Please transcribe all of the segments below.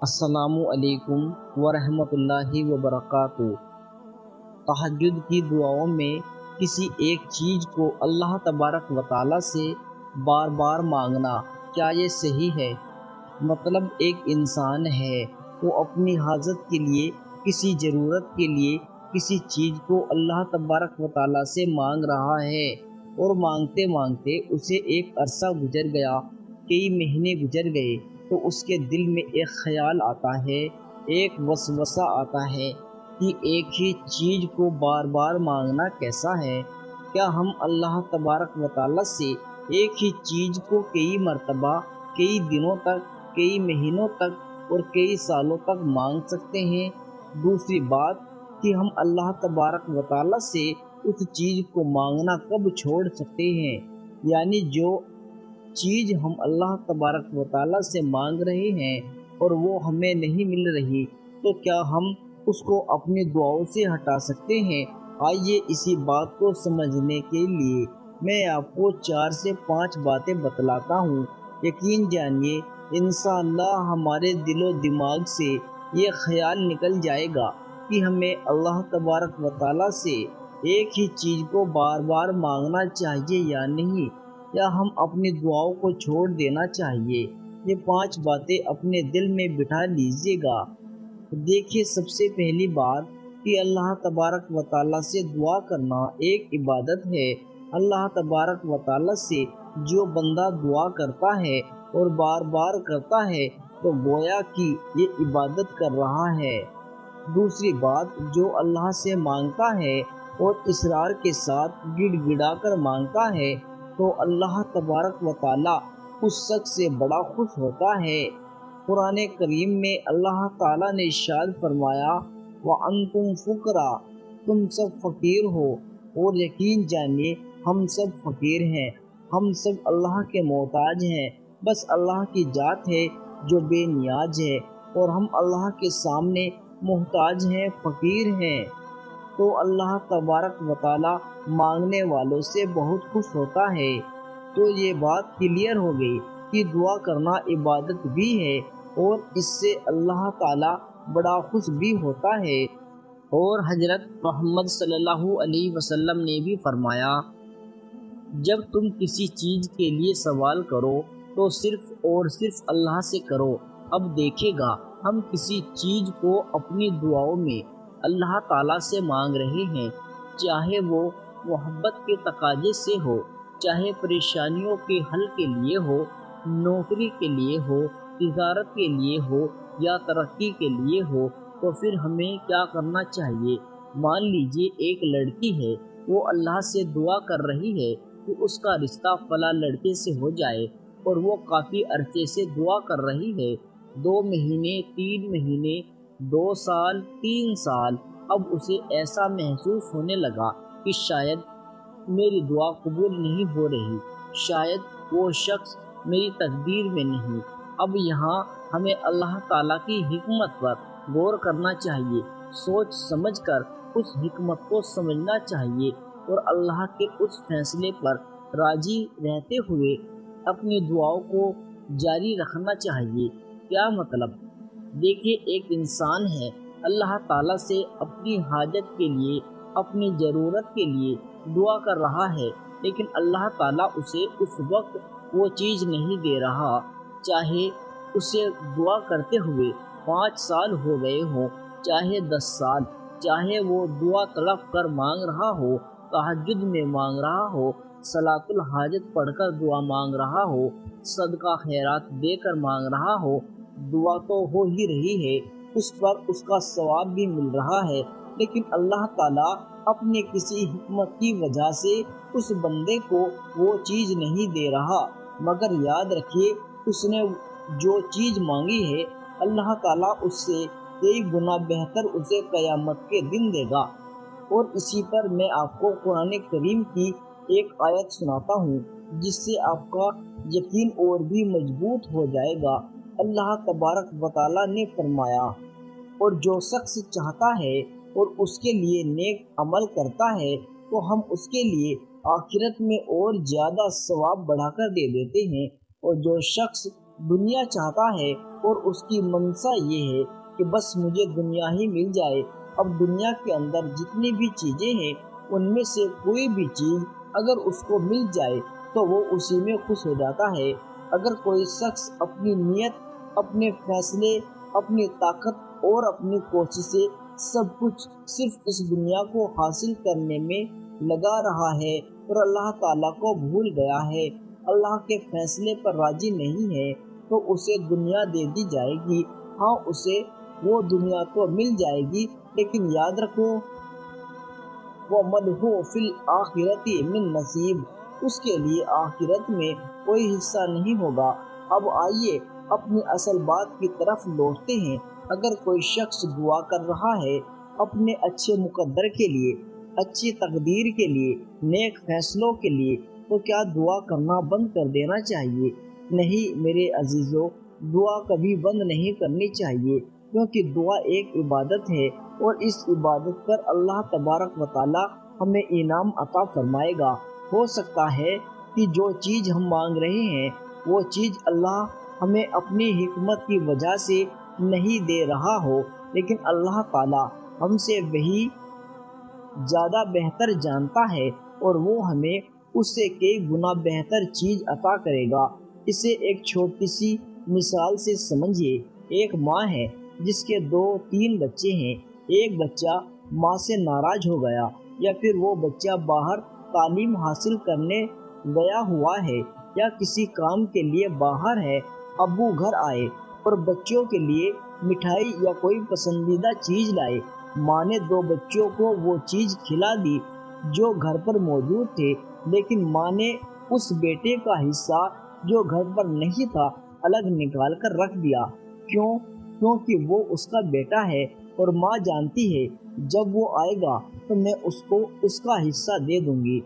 السلام علیکم ورحمۃ اللہ وبرکاتہ۔ تہجد کی دعاؤں میں کسی ایک چیز کو اللہ تبارک و تعالیٰ سے بار بار مانگنا، کیا یہ صحیح ہے؟ مطلب ایک انسان ہے، وہ اپنی حاجت کے لیے، کسی ضرورت کے لیے کسی چیز کو اللہ تبارک و تعالیٰ سے مانگ رہا ہے، اور مانگتے مانگتے اسے ایک عرصہ گزر گیا، کئی مہینے گزر گئے، تو اس کے دل میں ایک خیال آتا ہے، ایک وسوسہ آتا ہے کہ ایک ہی چیز کو بار بار مانگنا کیسا ہے؟ کیا ہم اللہ تبارک و تعالیٰ سے ایک ہی چیز کو کئی مرتبہ، کئی دنوں تک، کئی مہینوں تک اور کئی سالوں تک مانگ سکتے ہیں؟ دوسری بات کہ ہم اللہ تبارک و تعالیٰ سے اس چیز کو مانگنا کب چھوڑ سکتے ہیں؟ یعنی جو چیز ہم اللہ تبارک و تعالیٰ سے مانگ رہے ہیں اور وہ ہمیں نہیں مل رہی، تو کیا ہم اس کو اپنی دعاؤں سے ہٹا سکتے ہیں؟ آئیے اسی بات کو سمجھنے کے لیے میں آپ کو 4 سے 5 باتیں بتلاتا ہوں۔ یقین جانیے انشاءاللہ ہمارے دل و دماغ سے یہ خیال نکل جائے گا کہ ہمیں اللہ تبارک و تعالیٰ سے ایک ہی چیز کو بار بار مانگنا چاہیے یا نہیں، یا ہم اپنی دعاؤں کو چھوڑ دینا چاہیے۔ یہ 5 باتیں اپنے دل میں بٹھا لیجئے گا۔ دیکھیے، سب سے پہلی بات کہ اللہ تبارک و تعالیٰ سے دعا کرنا ایک عبادت ہے۔ اللہ تبارک و تعالیٰ سے جو بندہ دعا کرتا ہے اور بار بار کرتا ہے تو گویا کہ یہ عبادت کر رہا ہے۔ دوسری بات، جو اللہ سے مانگتا ہے اور اصرار کے ساتھ گڑ گڑا کر مانگتا ہے تو اللہ تبارک و تعالیٰ اس شخص سے بڑا خوش ہوتا ہے۔ قرآن کریم میں اللہ تعالیٰ نے ارشاد فرمایا، وَأَنْتُمْ فُقَرَاء، تم سب فقیر ہو، اور یقین جانیے ہم سب فقیر ہیں، ہم سب اللہ کے محتاج ہیں، بس اللہ کی ذات ہے جو بے نیاز ہے، اور ہم اللہ کے سامنے محتاج ہیں، فقیر ہیں۔ تو اللہ تبارک و تعالیٰ مانگنے والوں سے بہت خوش ہوتا ہے۔ تو یہ بات کلیئر ہو گئی کہ دعا کرنا عبادت بھی ہے، اور اس سے اللہ تعالیٰ بڑا خوش بھی ہوتا ہے۔ اور حضرت محمد صلی اللہ علیہ وسلم نے بھی فرمایا، جب تم کسی چیز کے لیے سوال کرو تو صرف اور صرف اللہ سے کرو۔ اب دیکھے گا، ہم کسی چیز کو اپنی دعاؤں میں اللہ تعالیٰ سے مانگ رہے ہیں، چاہے وہ محبت کے تقاضے سے ہو، چاہے پریشانیوں کے حل کے لیے ہو، نوکری کے لیے ہو، تجارت کے لیے ہو، یا ترقی کے لیے ہو، تو پھر ہمیں کیا کرنا چاہیے؟ مان لیجئے ایک لڑکی ہے، وہ اللہ سے دعا کر رہی ہے کہ اس کا رشتہ فلاں لڑکے سے ہو جائے، اور وہ کافی عرصے سے دعا کر رہی ہے، 2 مہینے، 3 مہینے، 2 سال، 3 سال۔ اب اسے ایسا محسوس ہونے لگا کہ شاید میری دعا قبول نہیں ہو رہی، شاید وہ شخص میری تقدیر میں نہیں۔ اب یہاں ہمیں اللہ تعالیٰ کی حکمت پر غور کرنا چاہیے، سوچ سمجھ کر اس حکمت کو سمجھنا چاہیے، اور اللہ کے اس فیصلے پر راضی رہتے ہوئے اپنی دعاؤں کو جاری رکھنا چاہیے۔ کیا مطلب؟ دیکھیے، ایک انسان ہے، اللہ تعالیٰ سے اپنی حاجت کے لیے، اپنی ضرورت کے لیے دعا کر رہا ہے، لیکن اللہ تعالیٰ اسے اس وقت وہ چیز نہیں دے رہا، چاہے اسے دعا کرتے ہوئے 5 سال ہو گئے ہوں، چاہے 10 سال، چاہے وہ دعا تڑپ کر مانگ رہا ہو، تہجد میں مانگ رہا ہو، صلاۃ الحاجت پڑھ کر دعا مانگ رہا ہو، صدقہ خیرات دے کر مانگ رہا ہو، دعا تو ہو ہی رہی ہے، اس پر اس کا ثواب بھی مل رہا ہے، لیکن اللہ تعالیٰ اپنے کسی حکمت کی وجہ سے اس بندے کو وہ چیز نہیں دے رہا۔ مگر یاد رکھیے، اس نے جو چیز مانگی ہے، اللہ تعالیٰ اس سے 23 گنا بہتر اسے قیامت کے دن دے گا۔ اور اسی پر میں آپ کو قرآن کریم کی ایک آیت سناتا ہوں، جس سے آپ کا یقین اور بھی مضبوط ہو جائے گا۔ اللہ تبارک و تعالیٰ نے فرمایا، اور جو شخص چاہتا ہے اور اس کے لیے نیک عمل کرتا ہے تو ہم اس کے لیے آخرت میں اور زیادہ ثواب بڑھا کر دے دیتے ہیں، اور جو شخص دنیا چاہتا ہے اور اس کی منشا یہ ہے کہ بس مجھے دنیا ہی مل جائے۔ اب دنیا کے اندر جتنی بھی چیزیں ہیں ان میں سے کوئی بھی چیز اگر اس کو مل جائے تو وہ اسی میں خوش ہو جاتا ہے۔ اگر کوئی شخص اپنی نیت، اپنے فیصلے، اپنی طاقت اور اپنی کوششیں سب کچھ صرف اس دنیا کو حاصل کرنے میں لگا رہا ہے اور اللہ تعالیٰ کو بھول گیا ہے، اللہ کے فیصلے پر راضی نہیں ہے، تو اسے دنیا دے دی جائے گی۔ ہاں، اسے وہ دنیا تو مل جائے گی، لیکن یاد رکھو وَمَلْهُ فِي الْآخِرَةِ مِن نَصِیب، اس کے لیے آخرت میں کوئی حصہ نہیں ہوگا۔ اب آئیے اپنی اصل بات کی طرف لوٹتے ہیں۔ اگر کوئی شخص دعا کر رہا ہے اپنے اچھے مقدر کے لیے، اچھی تقدیر کے لیے، نیک فیصلوں کے لیے، تو کیا دعا کرنا بند کر دینا چاہیے؟ نہیں میرے عزیزو، دعا کبھی بند نہیں کرنی چاہیے، کیونکہ دعا ایک عبادت ہے اور اس عبادت پر اللہ تبارک و تعالی ہمیں انعام عطا فرمائے گا۔ ہو سکتا ہے کہ جو چیز ہم مانگ رہے ہیں وہ چیز اللہ ہمیں اپنی حکمت کی وجہ سے نہیں دے رہا ہو، لیکن اللہ تعالی ہم سے وہی زیادہ بہتر جانتا ہے اور وہ ہمیں اس سے کئی گنا بہتر چیز عطا کرے گا۔ اسے ایک چھوٹی سی مثال سے سمجھیے۔ ایک ماں ہے جس کے 2-3 بچے ہیں۔ ایک بچہ ماں سے ناراض ہو گیا، یا پھر وہ بچہ باہر تعلیم حاصل کرنے گیا ہوا ہے یا کسی کام کے لیے باہر ہے۔ ابو گھر آئے اور بچوں کے لیے مٹھائی یا کوئی پسندیدہ چیز لائے۔ ماں نے 2 بچوں کو وہ چیز کھلا دی جو گھر پر موجود تھے، لیکن ماں نے اس بیٹے کا حصہ جو گھر پر نہیں تھا الگ نکال کر رکھ دیا۔ کیونکہ وہ اس کا بیٹا ہے اور ماں جانتی ہے جب وہ آئے گا تو میں اس کو اس کا حصہ دے دوں گی۔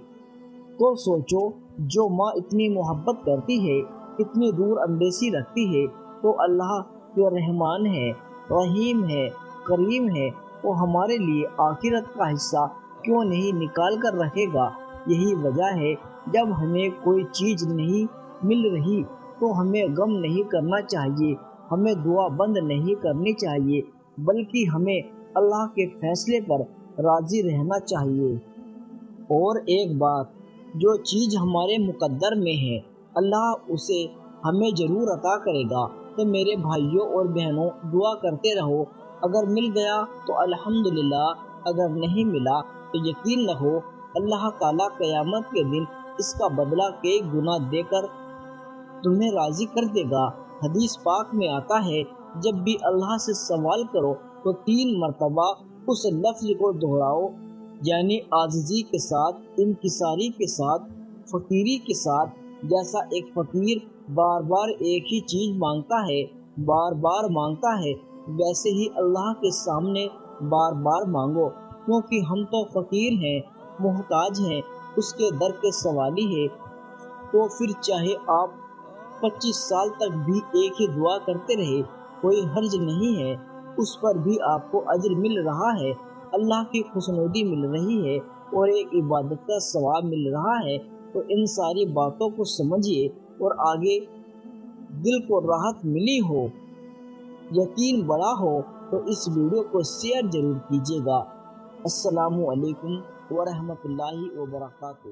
تو سوچو، جو ماں اتنی محبت کرتی ہے، اتنی دور اندیشی رکھتی ہے، تو اللہ جو رحمان ہے، رحیم ہے، کریم ہے، وہ ہمارے لیے آخرت کا حصہ کیوں نہیں نکال کر رکھے گا؟ یہی وجہ ہے جب ہمیں کوئی چیز نہیں مل رہی تو ہمیں غم نہیں کرنا چاہیے، ہمیں دعا بند نہیں کرنی چاہیے، بلکہ ہمیں اللہ کے فیصلے پر راضی رہنا چاہیے۔ اور ایک بات، جو چیز ہمارے مقدر میں ہے اللہ اسے ہمیں ضرور عطا کرے گا۔ تو میرے بھائیوں اور بہنوں، دعا کرتے رہو۔ اگر مل گیا تو الحمدللہ، اگر نہیں ملا تو یقین رکھو اللہ تعالیٰ قیامت کے دن اس کا بدلہ کئی گنا دے کر تمہیں راضی کر دے گا۔ حدیث پاک میں آتا ہے، جب بھی اللہ سے سوال کرو تو 3 مرتبہ اس لفظ کو دہراؤ، یعنی عاجزی کے ساتھ، انکساری کے ساتھ، فقیری کے ساتھ۔ جیسا ایک فقیر بار بار ایک ہی چیز مانگتا ہے، بار بار مانگتا ہے، ویسے ہی اللہ کے سامنے بار بار مانگو، کیونکہ ہم تو فقیر ہیں، محتاج ہیں، اس کے در کے سوالی ہے۔ تو پھر چاہے آپ 25 سال تک بھی ایک ہی دعا کرتے رہے، کوئی حرج نہیں ہے، اس پر بھی آپ کو اجر مل رہا ہے، اللہ کی خوشنودی مل رہی ہے اور ایک عبادت کا ثواب مل رہا ہے۔ تو ان ساری باتوں کو سمجھیے اور آگے دل کو راحت ملی ہو، یقین بڑا ہو، تو اس ویڈیو کو شیئر ضرور کیجیے گا۔ السلام علیکم ورحمۃ اللہ وبرکاتہ۔